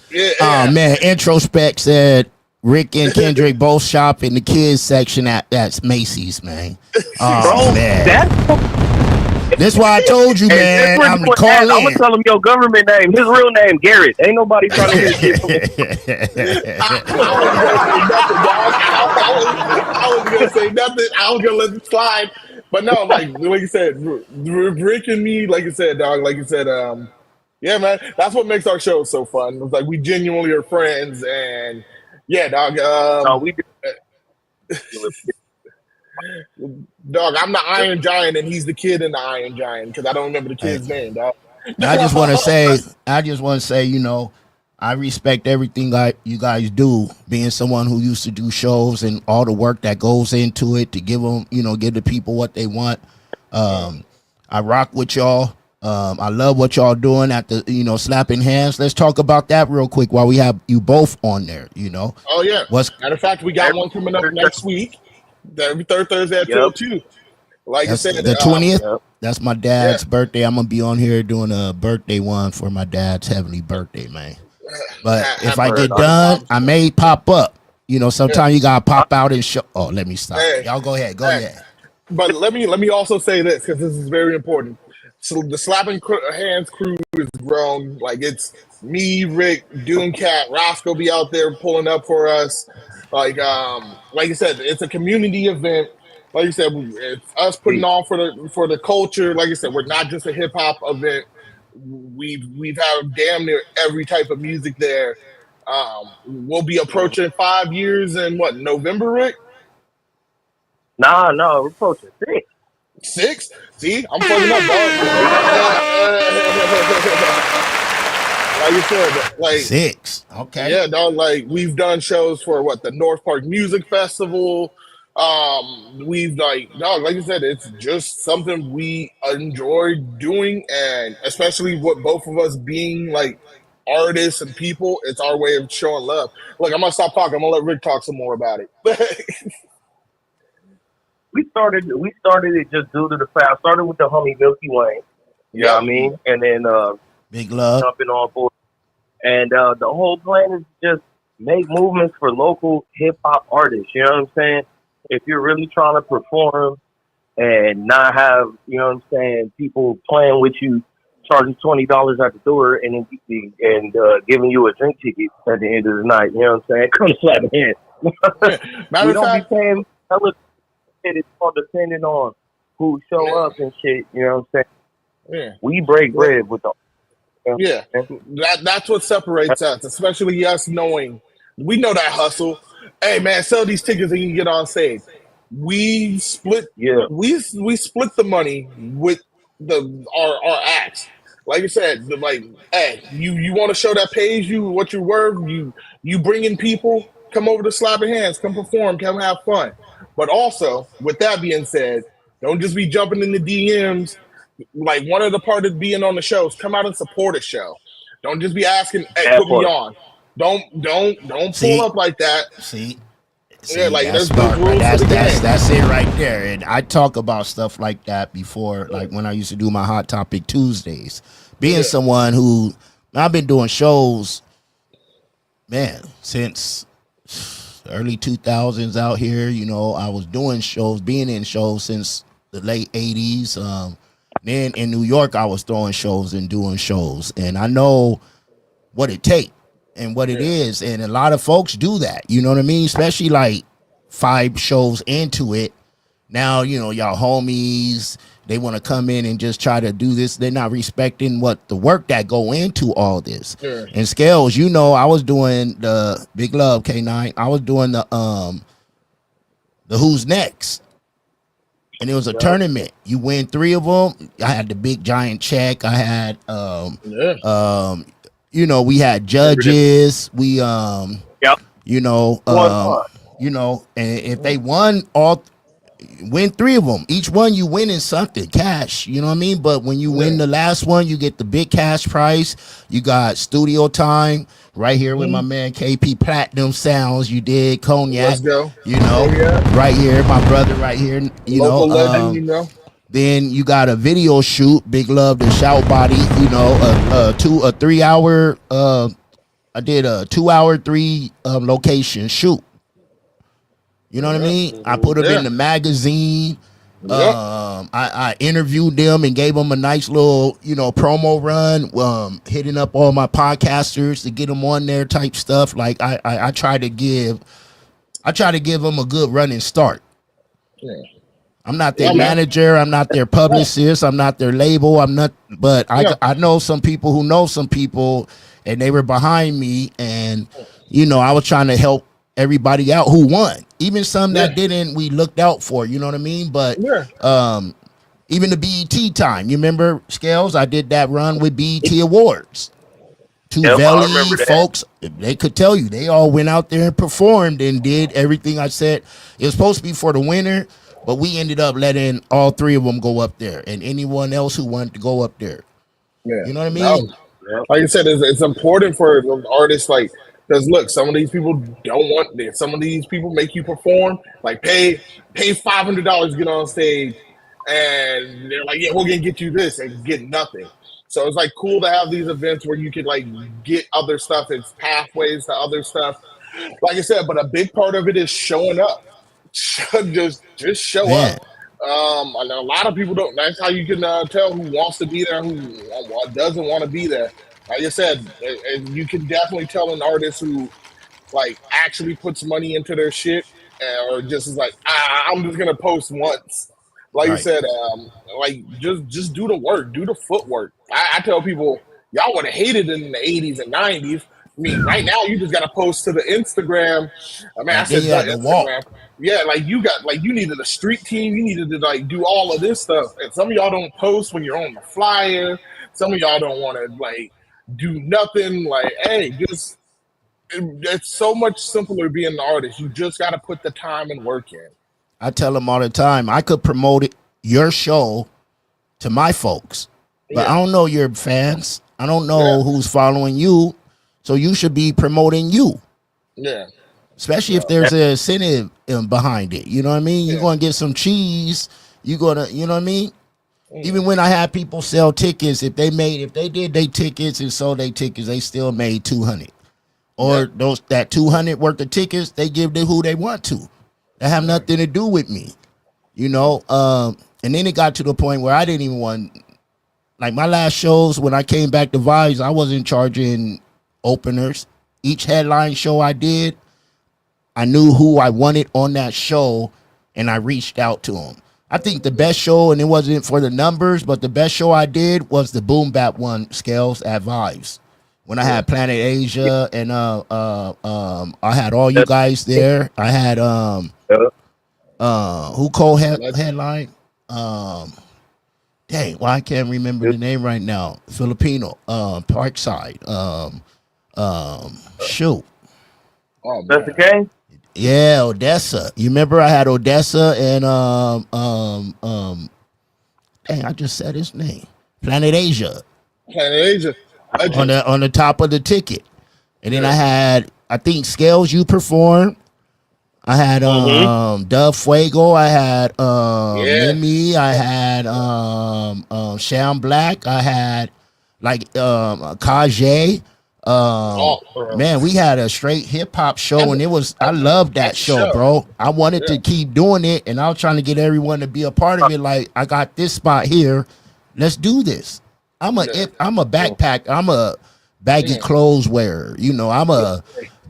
Yeah. Man, Introspect said Rick and Kendrick both shop in the kids section at Macy's, man. Oh, man. That's why I told you, man. I'm gonna call in. I'm gonna tell him your government name. His real name, Garrett. Ain't nobody trying to hear shit from him. I was gonna say nothing. I was gonna let it slide. But no, like you said, Rick and me, like you said, dog, like you said, yeah, man, that's what makes our show so fun. It's like we genuinely are friends, and yeah, dog. No, we do. Dog, I'm the Iron Giant, and he's the kid in the Iron Giant because I don't remember the kid's name, dog. I just want to say, you know, I respect everything you guys do, being someone who used to do shows and all the work that goes into it to give them, you know, give the people what they want. I rock with y'all. I love what y'all doing at the, you know, slapping hands. Let's talk about that real quick while we have you both on there, you know. Oh, yeah. Matter of fact, we got one coming up next week. Every third Thursday at 12:02. Like I said, the 20th. That's my dad's birthday. I'm gonna be on here doing a birthday one for my dad's heavenly birthday, man. But if I get done, I may pop up. You know, sometimes you gotta pop out and show. Oh, let me stop. Y'all go ahead. Go ahead. But let me also say this because this is very important. So the slapping hands crew is grown. Like it's me, Rick, Doomcat, Roscoe be out there pulling up for us. Like I said, it's a community event. Like you said, it's us putting on for the culture. Like I said, we're not just a hip hop event. We've had damn near every type of music there. We'll be approaching 5 years in what, November, Rick? No, we're approaching 6. 6? See, I'm fucking up, dog. Like you said, like 6. Okay. Yeah, dog. Like we've done shows for what, the North Park Music Festival. We've like you said, it's just something we enjoy doing, and especially what both of us being like artists and people, it's our way of showing love. Look, I'm gonna stop talking. I'm gonna let Rick talk some more about it. We started it just due to the fact. I started with the homie Milky Wayne. You know what I mean? And then Big Love jumping on board. And the whole plan is just make movements for local hip hop artists. You know what I'm saying? If you're really trying to perform and not have, you know what I'm saying, people playing with you, charging $20 at the door and giving you a drink ticket at the end of the night. You know what I'm saying? Come slap a hand. Matter We of don't fact, be paying. It's all depending on who show up and shit. You know what I'm saying? yeah. We break bread with the. Yeah, that's what separates us, especially us knowing we know that hustle. Hey man, sell these tickets and you can get on stage. We split, we split the money with our acts. Like I said, hey, you want to show that pays you what you're worth. You bring in people, come over to Slapping Hands, come perform, come have fun. But also, with that being said, don't just be jumping in the DMs. Like one of the part of being on the shows, come out and support a show. Don't just be asking, "Hey, put me on." Don't pull up like that. See, Yeah, like that's there's smart, right? rules to the game. That's it right there. And I talk about stuff like that before, like when I used to do my Hot Topic Tuesdays. Being someone who I've been doing shows, man, since early 2000s out here. You know, I was doing shows, being in shows since the late 80s. Then in New York, I was throwing shows and doing shows, and I know what it takes and what it is, and a lot of folks do that. You know what I mean? Especially like 5 shows into it. Now, you know, y'all homies, they want to come in and just try to do this. They're not respecting what the work that go into all this. Sure. And Scales, you know, I was doing the Big Love K9. I was doing the Who's Next. And it was a tournament. You win 3 of them. I had the big giant check. I had you know, we had judges. We you know, and if they win 3 of them, each one you winning something, cash, you know what I mean? But when you win the last one, you get the big cash prize. You got studio time right here with my man KP Platinum Sounds. You did Cognac. Let's go. You know, right here, my brother right here, you Local know. legend, you know. Then you got a video shoot, Big Love the Shout Body, you know, a 3 hour I did a 2 hour 3 location shoot. You know what I mean? I put them in the magazine. I interviewed them and gave them a nice little, you know, promo run, hitting up all my podcasters to get them on there type stuff. Like I try to give them a good running start. Yeah. I'm not their manager. I'm not their publicist. I'm not their label. I'm not, but I know some people who know some people, and they were behind me, and you know, I was trying to help everybody out who won. Even some that didn't, we looked out for, you know what I mean? But even the BET time, you remember, Scales? I did that run with BET Awards. Valley folks, they could tell you, they all went out there and performed and did everything I said. It was supposed to be for the winner, but we ended up letting all 3 of them go up there, and anyone else who wanted to go up there. Yeah. You know what I mean? Like I said, it's important for artists, like, because look, some of these people don't want this. Some of these people make you perform, like pay $500 to get on stage, and they're like, yeah, we're gonna get you this, and get nothing. So it's like cool to have these events where you could like get other stuff. It's pathways to other stuff. Like I said, but a big part of it is showing up. just show up. I know a lot of people don't. That's how you can tell who wants to be there, who doesn't want to be there. Like I said, and you can definitely tell an artist who like actually puts money into their shit, or just is like, I'm just gonna post once. Like you said, like just do the work, do the footwork. I tell people, y'all would have hated it in the 80s and 90s. I mean, right now you just got to post to the Instagram. I mean, I said the Instagram. Yeah, like you needed a street team. You needed to like do all of this stuff. And some of y'all don't post when you're on the flyer. Some of y'all don't want to like do nothing. Like, hey, just it's so much simpler being an artist. You just got to put the time and work in. I tell them all the time, I could promote your show to my folks, but I don't know your fans. I don't Yeah. know who's following you, so you should be promoting you. Yeah. Especially if there's an incentive behind it. You know what I mean? You're Yeah. going to get some cheese. You're going to, you know what I mean? Mm. Even when I had people sell tickets, if they did their tickets and sold their tickets, they still made 200. Or that 200 worth of tickets, they give to who they want to. That have nothing to do with me. You know? And then it got to the point where I didn't even want, like my last shows when I came back to Vibes, I wasn't charging openers. Each headline show I did, I knew who I wanted on that show, and I reached out to them. I think the best show, and it wasn't for the numbers, but the best show I did was the Boom Bap one, Scales at Vibes. When I had Planet Asia, and I had all you guys there. I had who co-headline? Dang, well, I can't remember the name right now. Filipino, Parkside. Shoot. Oh, That's okay. Yeah, Odessa. You remember I had Odessa and dang, I just said his name. Planet Asia. Planet Asia. On the top of the ticket. And then I had, I think Scales you performed. I had Dove Fuego, I had Mimi, I had Sham Black, I had like Kajay. Man, we had a straight hip hop show, and it was, I loved that show, bro. I wanted to keep doing it, and I was trying to get everyone to be a part of it. Like, I got this spot here, let's do this. I'm a backpack, I'm a baggy clothes wearer, you know, I'm a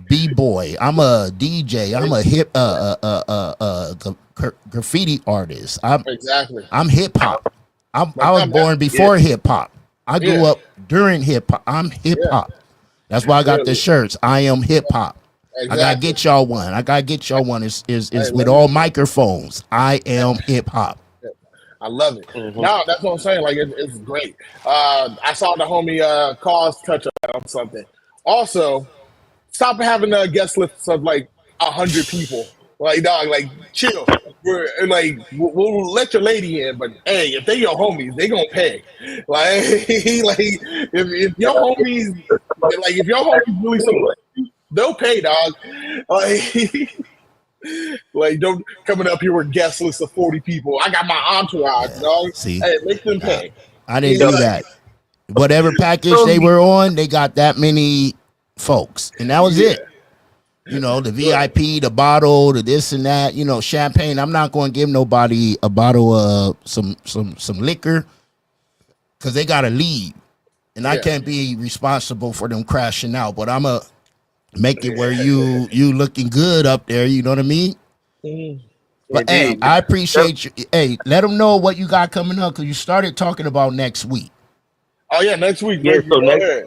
b-boy, I'm a DJ, I'm a hip graffiti artist. I'm hip hop. I was born before hip hop. I grew up during hip hop. I'm hip hop. That's why I got the shirts. I am hip hop. I gotta get y'all one. Is with all microphones. I am hip hop. I love it. No, that's what I'm saying. Like, it's great. I saw the homie Cause touch on something. Also, stop having a guest list of like 100 people. Like, dog, like, chill. We'll let your lady in, but hey, if they your homies, they gonna pay. Like, if your homies, like, if your homies really support you, they'll pay, dog. Like, don't coming up here with guest list of 40 people. I got my entourage, dog. See, hey, make them pay. I didn't do that. Whatever package they were on, they got that many folks, and that was it. You know, the VIP, the bottle, the this and that. You know, champagne. I'm not going to give nobody a bottle of some liquor because they got to leave, and I can't be responsible for them crashing out. But I'm a make it where you looking good up there. You know what I mean? But hey, I appreciate you. Hey, let them know what you got coming up because you started talking about next week. Oh yeah, next week. Yeah, so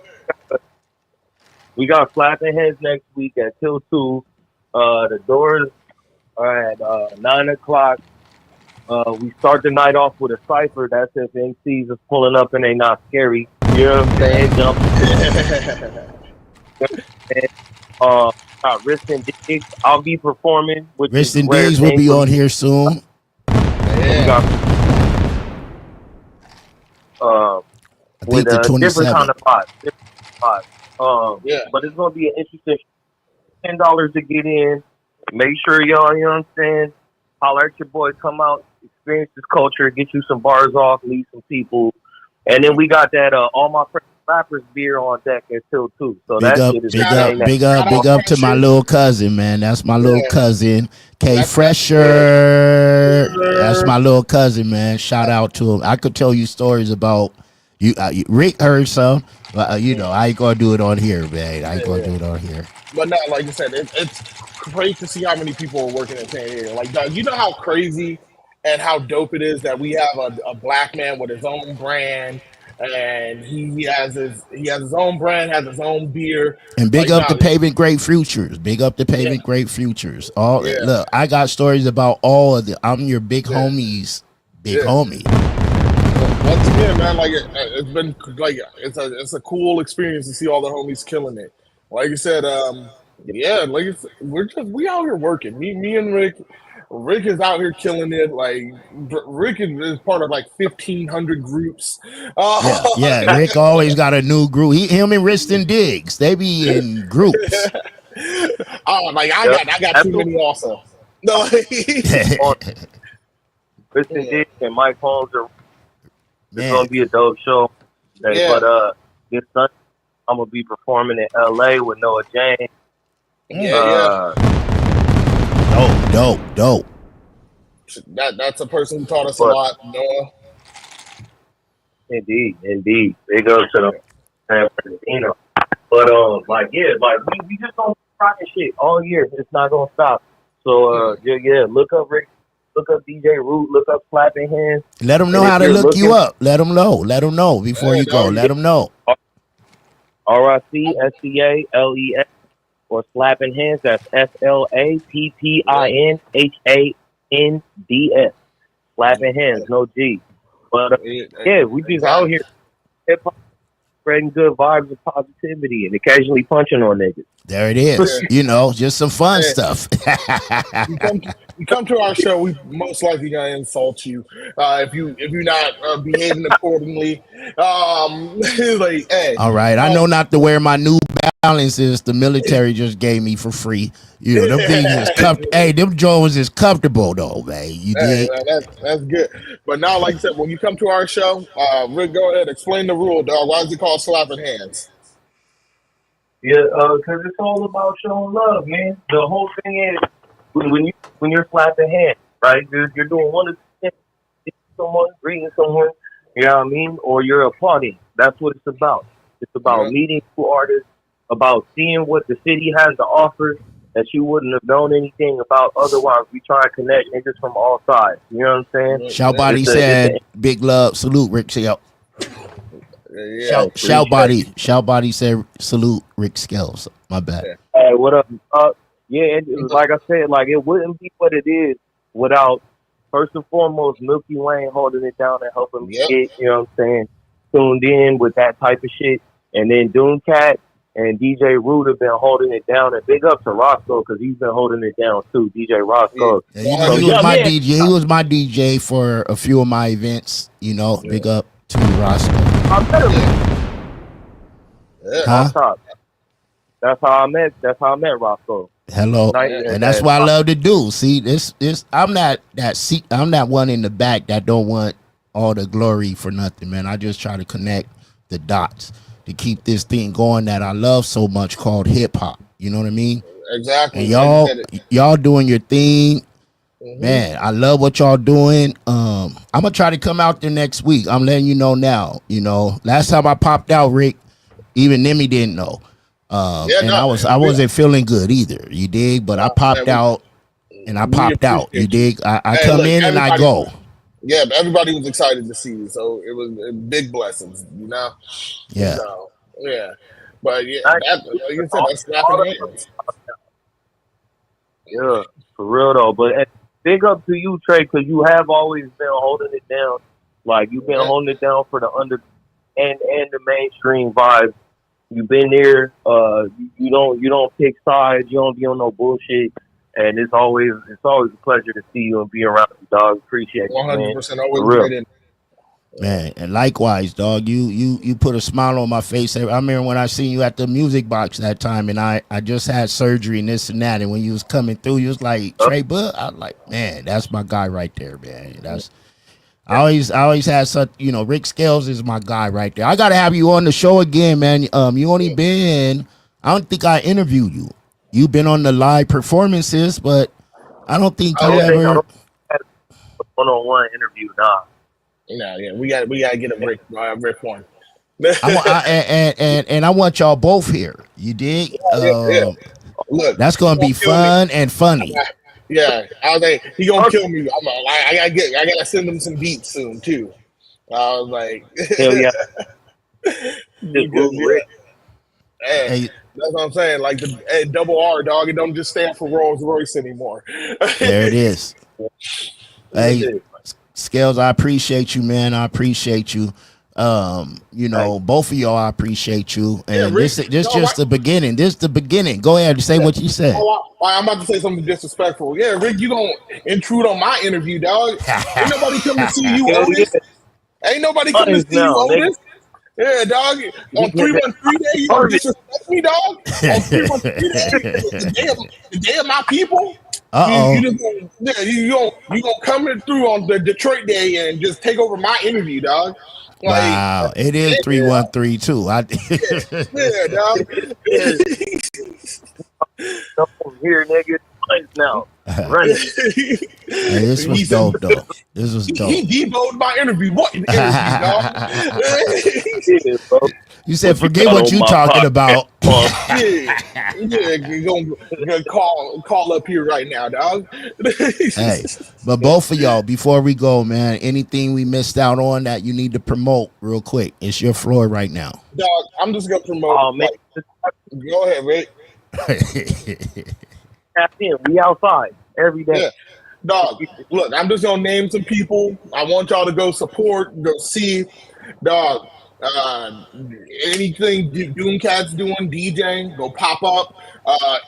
we got Flapping Heads next week at till 2. The doors are at 9 o'clock. We start the night off with a cipher. That's if MCs is pulling up and they not scary. You know what I'm saying? Jump. Wrist and Diggs. I'll be performing. Wrist and Diggs will be on here soon. With the 27th. different kind of vibes. But it's gonna be an interesting $10 to get in. Make sure y'all, you know what I'm saying, holler at your boy, come out, experience this culture, get you some bars off, leave some people. And then we got that all my friends rappers beer on deck until 2. So big up to my little cousin, man. That's my little cousin, K Fresher. That's my little cousin, man. Shout out to him. I could tell you stories about you. Rick heard some, but you know, I ain't gonna do it on here, man. I ain't gonna do it on here. But no, like I said, it's great to see how many people are working in San Diego. Like, dog, you know how crazy and how dope it is that we have a black man with his own brand, and he has his own brand, has his own beer. And big up the Pavement Great Futures. Big up the Pavement Great Futures. Look, I got stories about all of the. I'm your big homies, homie. Once again, man, like it's been like it's a cool experience to see all the homies killing it. Like you said, like we out here working. Me and Rick, Rick is out here killing it. Like Rick is part of like 1,500 groups. Yeah. Rick always got a new group. Him and Riston Diggs, they be in groups. Like I got too many also. No, Kristen Diggs and Mike Holmes it's gonna be a dope show. Yeah. But this Sunday I'm gonna be performing in LA with Noah James. Dope. That's a person who taught us a lot, Noah. Indeed. Big up to the San Bernardino. But we just gonna be rocking shit all year. It's not gonna stop. So look up Rick, look up DJ Root, look up Slapping Hands. Let them know how to look you up. Let them know before you go. Let them know. RICSCALES or Slapping Hands. That's SLAPPINHANDS. Slapping Hands, no G. But we just out here hip hop, spreading good vibes and positivity, and occasionally punching on niggas. There it is. Just some fun stuff. You come to our show, we most likely gonna insult you if you're not behaving accordingly. Hey. All right, I know not to wear my New Balances the military just gave me for free. Them things is them Jones is comfortable though, man. You dig? That's good. But now, like I said, when you come to our show, Rick, go ahead, explain the rule, dog. Why is it called Slapping Hands? Yeah, because it's all about showing love, man. The whole thing is when you're slapping hands, right? You're doing one of the things, someone, greeting someone, you know what I mean, or you're applauding. That's what it's about. It's about meeting two artists, about seeing what the city has to offer that you wouldn't have known anything about otherwise. We try to connect niggas from all sides. You know what I'm saying? Shout Body said, "Big love, salute, Rick Scales." Shout Body said, "Salute, Rick Scales." My bad. Hey, what up? And like I said, like it wouldn't be what it is without first and foremost Milky Wayne holding it down and helping me get, you know what I'm saying, tuned in with that type of shit. And then Doomcat and DJ Root have been holding it down. And big up to Roscoe because he's been holding it down too. DJ Roscoe. Yeah, he was my DJ. He was my DJ for a few of my events. Big up to Roscoe. I met him. Huh? That's how I met Roscoe. Hello, and that's what I love to do. See, this I'm not one in the back that don't want all the glory for nothing, man. I just try to connect the dots to keep this thing going that I love so much called hip hop. You know what I mean? Exactly. And y'all doing your thing. Man, I love what y'all doing. I'm gonna try to come out there next week. I'm letting you know now. Last time I popped out, Rick, even Nemi didn't know. I wasn't feeling good either. You dig? But I popped out and I popped out. You dig? I come in and I go. Yeah, but everybody was excited to see you, so it was big blessings, Yeah. So, yeah. But like you said, that's slapping hands. Yeah, for real though. But big up to you, Trey, because you have always been holding it down. Like you've been holding it down for the under and the mainstream vibe. You've been there. You don't pick sides. You don't be on no bullshit. And it's always a pleasure to see you and be around you, dog. Appreciate you, 100% always great. Man, and likewise, dog. You put a smile on my face. I remember when I seen you at the Music Box that time, and I just had surgery and this and that. And when you was coming through, you was like Trey Bud. I was like, man, that's my guy right there, man. I always had such, Rick Scales is my guy right there. I gotta have you on the show again, man. You only been, I don't think I interviewed you. You've been on the live performances, but I don't think you ever one-on-one interview, nah. Yeah, we got to get a Rick one. And I want y'all both here. You dig? Look, that's gonna be fun and funny. Yeah, I was like, he gonna kill me. I gotta send him some beats soon too. I was like, hell yeah. Hey, that's what I'm saying. Like the double R, dog. It don't just stand for Rolls Royce anymore. There it is. Hey, Scales, I appreciate you, man. I appreciate you. You know, both of y'all, I appreciate you. And Rick, this just the beginning. This the beginning. Go ahead and say what you said. I'm about to say something disrespectful. Yeah, Rick, you gonna intrude on my interview, dog? Ain't nobody come to see you, Otis. Ain't nobody come to see you, Otis. Yeah, dog. On 313 day, you gonna disrespect me, dog? On 313 day, the day of my people. You just gonna, you gonna come through on the Detroit day and just take over my interview, dog. Like, wow, it is 313 too. Yeah, dog. Here, nigga. Now, run it. Hey, this was dope, though. This was dope. He deboned my interview. What interview, dog? You said, forget what you talking about. yeah, you're gonna call up here right now, dog. Hey, but both of y'all, before we go, man, anything we missed out on that you need to promote real quick? It's your floor right now. Dog, I'm just gonna promote. Oh, man. Go ahead, Rick. We outside every day. Yeah. Dog, look, I'm just gonna name some people. I want y'all to go support, go see. Dog, anything Doomcat's doing, DJing, go pop up.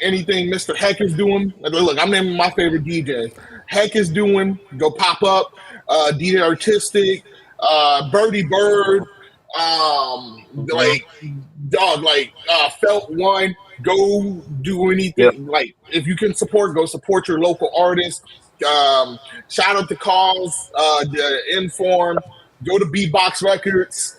Anything Mr. Heck is doing. Look, I'm naming my favorite DJs. Heck is doing, go pop up. DJ Artistic, Birdie Bird, like dog, like Felt One. Go do anything. Yep. Like, if you can support, go support your local artists. Shout out to Calls, Inform. Go to Beatbox Records.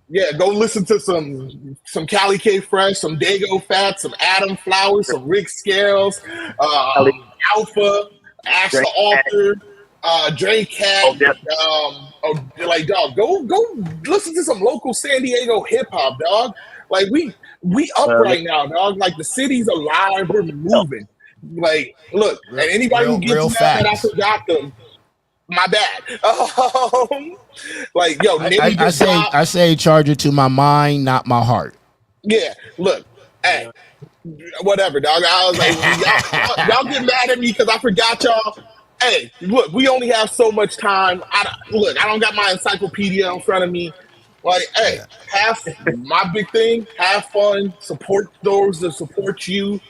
Yeah, go listen to some Cali K Fresh, some Dago Fat, some Adam Flowers, some Rick Scales, Alpha, Ash the Author, Dre Cat. Like, dog, go listen to some local San Diego hip hop, dog. Like, we up right now, dog. Like, the city's alive, we're moving. Like, look, and anybody who gets mad that I forgot them, my bad. Like, yo, I say charge it to my mind, not my heart. Yeah, look, hey, whatever, dog. I was like, y'all get mad at me because I forgot y'all. Hey, look, we only have so much time. I don't got my encyclopedia in front of me. Like, hey, my big thing, have fun, support those that support you.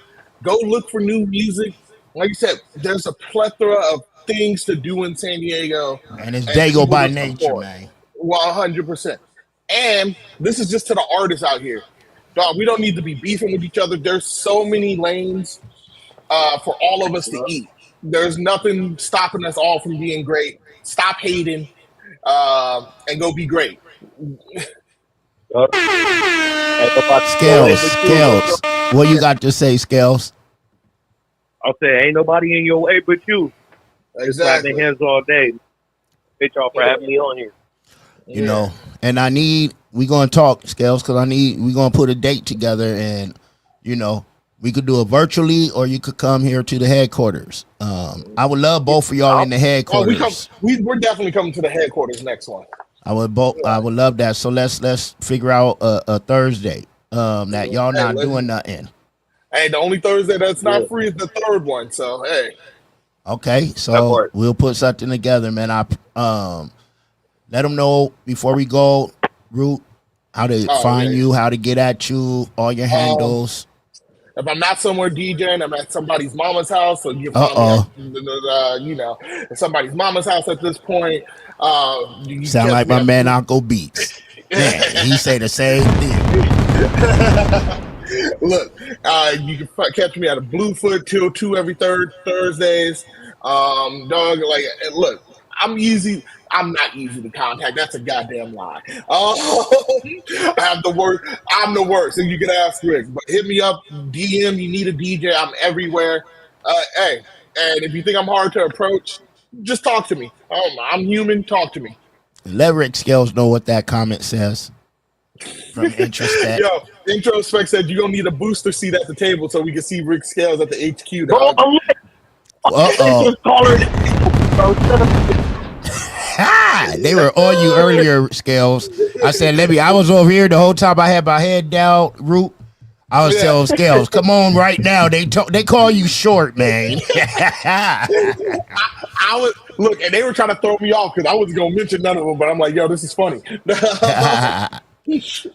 Go look for new music. Like you said, there's a plethora of things to do in San Diego. And it's Dago by nature, man. 100%. And this is just to the artists out here. Dog, we don't need to be beefing with each other. There's so many lanes for all of us to eat. There's nothing stopping us all from being great. Stop hating and go be great. Scales. What you got to say, Scales? I'll say, ain't nobody in your way but you. Exactly. Just hands all day. Thank y'all for having me on here. You know, and we gonna talk, Scales, because we gonna put a date together, and you know, we could do it virtually, or you could come here to the headquarters. I would love both of y'all in the headquarters. We're definitely coming to the headquarters next one. I would love that. So let's figure out a Thursday that y'all not doing nothing. Hey, the only Thursday that's not free is the third one. So hey. Okay, so we'll put something together, man. Let them know before we go, Root, how to find you, how to get at you, all your handles. If I'm not somewhere DJing, I'm at somebody's mama's house. So you find me at somebody's mama's house at this point. Sound like my man Uncle Beats. Yeah, he say the same thing. Look, you can catch me at a Bluefoot till 2 every Thursdays. Dog, like, look, I'm not easy to contact. That's a goddamn lie. I'm the worst. And you can ask Rick. But hit me up, DM, you need a DJ. I'm everywhere. Hey, and if you think I'm hard to approach, just talk to me. I'm human. Talk to me. Let Rick Scales know what that comment says. From Introspect. Yo, Introspect said you're going to need a booster seat at the table so we can see Rick Scales at the HQ. Dog. They were on you earlier, Scales. I said, I was over here the whole time. I had my head down, Root. I was telling Scales, come on right now. They call you short, man. Look, and they were trying to throw me off because I wasn't gonna mention none of them, but I'm like, yo, this is funny. But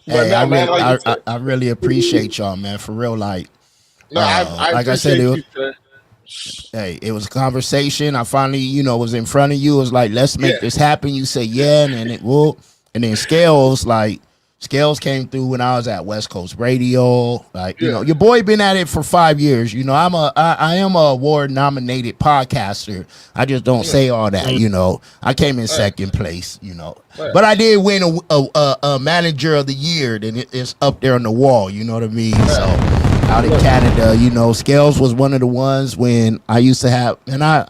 Hey, no, man, like you said, I really appreciate y'all, man. For real, like no, I like I said, appreciate it was, you, sir. hey, it was a conversation. I finally, was in front of you. It was like, let's make Yeah, this happen. You say yeah, and then it will. And then Scales came through when I was at West Coast Radio. Like, yeah, your boy been at it for 5 years. I am a award nominated podcaster. I just don't yeah. say all that. I came in Right, second place. right. But I did win a manager of the year. Then it's up there on the wall. You know what I mean? So out in Look, Canada, Scales was one of the ones when I used to have, and I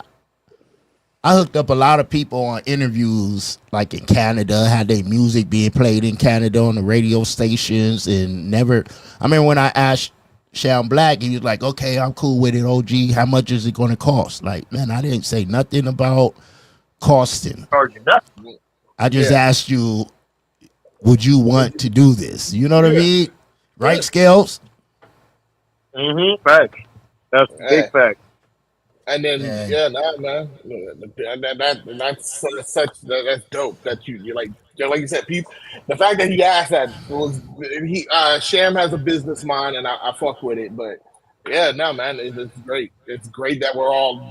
hooked up a lot of people on interviews, like in Canada, had their music being played in Canada on the radio stations, and never. I mean, when I asked Sean Black, he was like, "Okay, I'm cool with it. OG, how much is it going to cost?" Like, man, I didn't say nothing about costing. Charging nothing. I just yeah, asked you, would you want to do this? You know what I yeah, mean? yeah. Right, Scales? Fact. That's a Hey, big fact. and then Yeah, yeah, nah, man, that's dope. That you like you said, people. The fact that he asked that was Sham has a business mind, and I fuck with it. But yeah, no, man, it's great. It's great that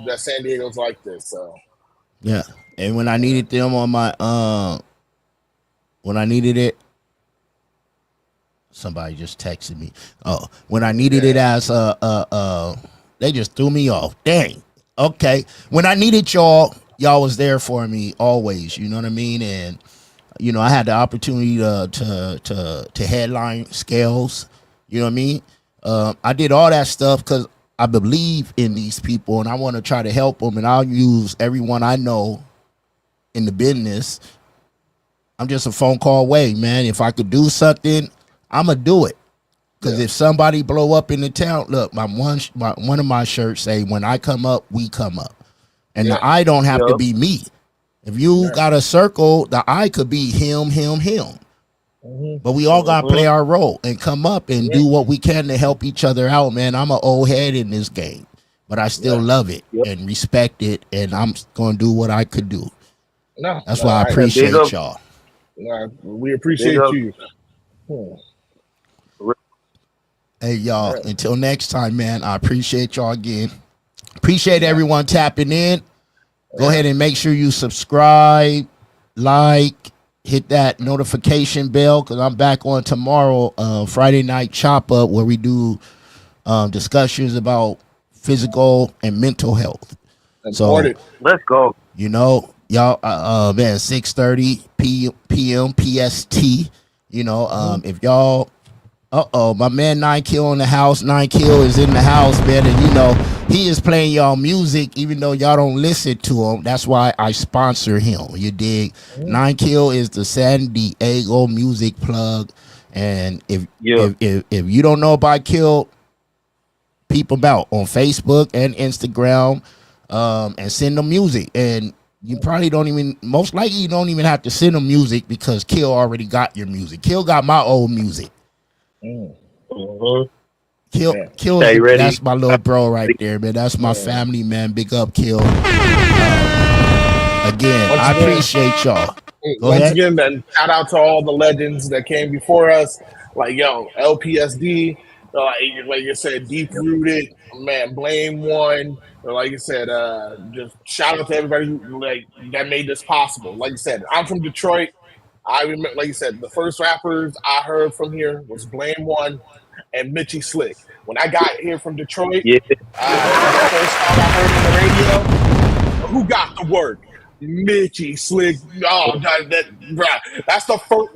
that San Diego's like this. So yeah. And when I needed them on my when I needed it, somebody just texted me. Oh, when I needed it yeah, as they just threw me off. Dang. Okay. When I needed y'all was there for me always. You know what I mean? And I had the opportunity to headline Scales. You know what I mean? I did all that stuff because I believe in these people and I want to try to help them. And I'll use everyone I know in the business. I'm just a phone call away, man. If I could do something, I'ma do it. Because yeah, if somebody blow up in the town, look, one of my shirts say, "When I come up, we come up," and the yeah, I don't have to Yup. be me. If you yeah. got a circle, the I could be him, him, him. Hmm. But we all gotta play our role and come up and Yeah, do what we can to help each other out, man. I'm an old head in this game, but I still yeah. love it Yep. and respect it, and I'm gonna do what I could do. No, That's no, why I I Yeah, big appreciate up, y'all. no, we big appreciate up. you. Hmm. Hey, y'all, Yeah, until next time, man, I appreciate y'all again. Appreciate yeah, everyone tapping in. Go yeah. ahead and make sure you subscribe, like, hit that notification bell because I'm back on tomorrow, Friday night chop up, where we do discussions about physical and mental health. So, Important. Let's go. y'all, man, 6:30 p.m. PST. Hmm. If y'all, my man 9 Kill in the house. 9 Kill is in the house, man, and he is playing y'all music, even though y'all don't listen to him. That's why I sponsor him. You dig? Hmm. 9 Kill is the San Diego music plug, and if Yeah. if if, if you don't know about Kill, peep him out on Facebook and Instagram, and send them music. And you probably don't even, most likely, you don't even have to send them music because Kill already got your music. Kill got my old music. Hmm. hmm Yeah, Kill is Stay ready. that's my little bro right there, man. That's my yeah. family, man. Big up, Kill. Again, Once I again, appreciate y'all. Go once ahead. again, then shout out to all the legends that came before us, like yo LPSD, like you said, deep rooted man, blame one. Like you said, just shout out to everybody who that made this possible. Like you said, I'm from Detroit. I remember, like you said, the first rappers I heard from here was Blame One and Mitchy Slick. When I got here from Detroit, Yeah. the first song I heard on the radio, who got the work? Mitchy Slick. Oh, that's the first.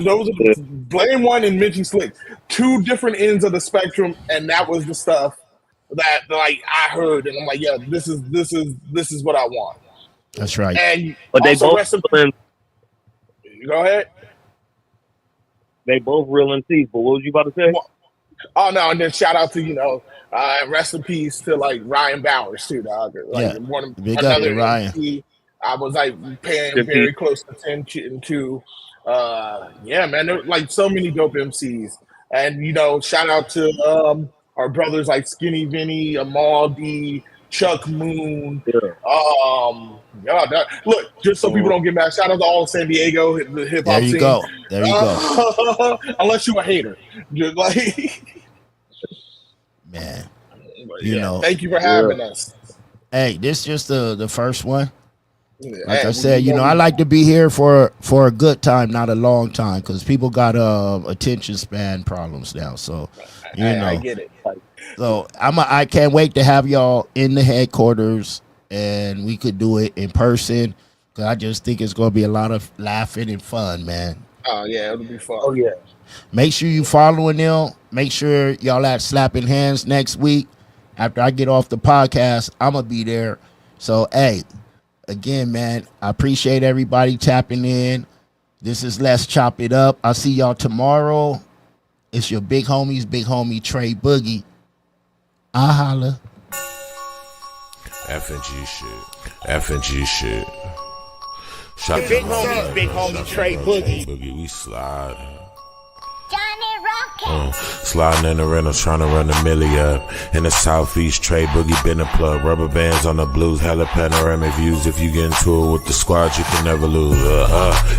Those are the Blame One and Mitchy Slick. Two different ends of the spectrum, and that was the stuff that like I heard, and I'm like, yeah, this is what I want. That's right. And But they also, both rest in real in, go ahead. they both real in peace. But what was you about to say? Oh no, and then shout out to rest in peace to like Ryan Bowers too, dog. Like Yeah. Big up to another Ryan. MC I was like paying Good peace. very close attention to. Yeah, man, there were like so many dope MCs, and shout out to our brothers like Skinny Vinny, Amal D, Chuck Moon. Yeah. Look, just so people don't get mad, shout out to all of San Diego, the hip hop There you scene. go. There you go. Unless you a hater, just like Man, you know. Thank you for having us. Hey, this just the first one. Yeah, Like I said, you know, I like to be here for a good time, not a long time, because people got attention span problems now. So, you know, I get it. So I can't wait to have y'all in the headquarters, and we could do it in person. Cause I just think it's gonna be a lot of laughing and fun, man. Oh yeah, it'll be fun. Oh yeah. Make sure you following them. Make sure y'all at Slapping Hands next week. After I get off the podcast, I'm gonna be there. So hey. Again, man, I appreciate everybody tapping in. This is Let's Chop It Up. I'll see y'all tomorrow. It's your big homie Trey Boogie. I holla. F&G shit. F&G shit. Shot Big homie Trey Boogie. We slide. Sliding in the rental, trying to run the milli up. In the southeast, Trey Boogie been a plug. Rubber bands on the blues, hella panoramic views. If you get into it with the squad, you can never lose.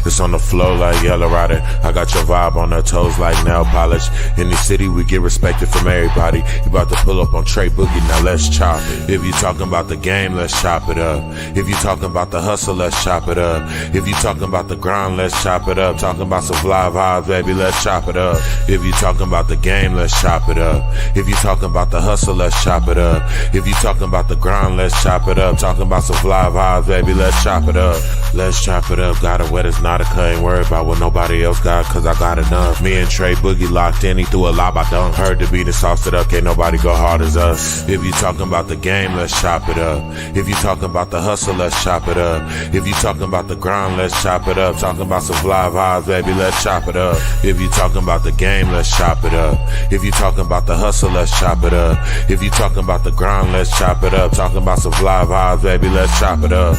It's on the flow like Yellow Rider. I got your vibe on the toes like nail polish. In the city, we get respected from everybody. You about to pull up on Trey Boogie, now let's chop it. If you talking about the game, let's chop it up. If you talking about the hustle, let's chop it up. If you talking about the grind, let's chop it up. Talking about some fly vibes, baby, let's chop it up. If you talking about the game, let's chop it up. If you talking about the hustle, let's chop it up. If you talking about the grind, let's chop it up. Talking about some fly vibes, baby, let's chop it up. Let's chop it up. Got a wet, it's not a cut. Ain't worried about what nobody else got, cause I got enough. Me and Trey Boogie locked in, he threw a lob, I dunk. Heard the beat and sauced it up, can't nobody go hard as us. If you talking about the game, let's chop it up. If you talking about the hustle, let's chop it up. If you talking about the grind, let's chop it up. Talking about some fly vibes, baby, let's chop it up. If you talking about the game, let's chop it up. If you talking about the hustle, let's chop it up. If you talking about the grind, let's chop it up. Talking about some fly vibes, baby, let's chop it up.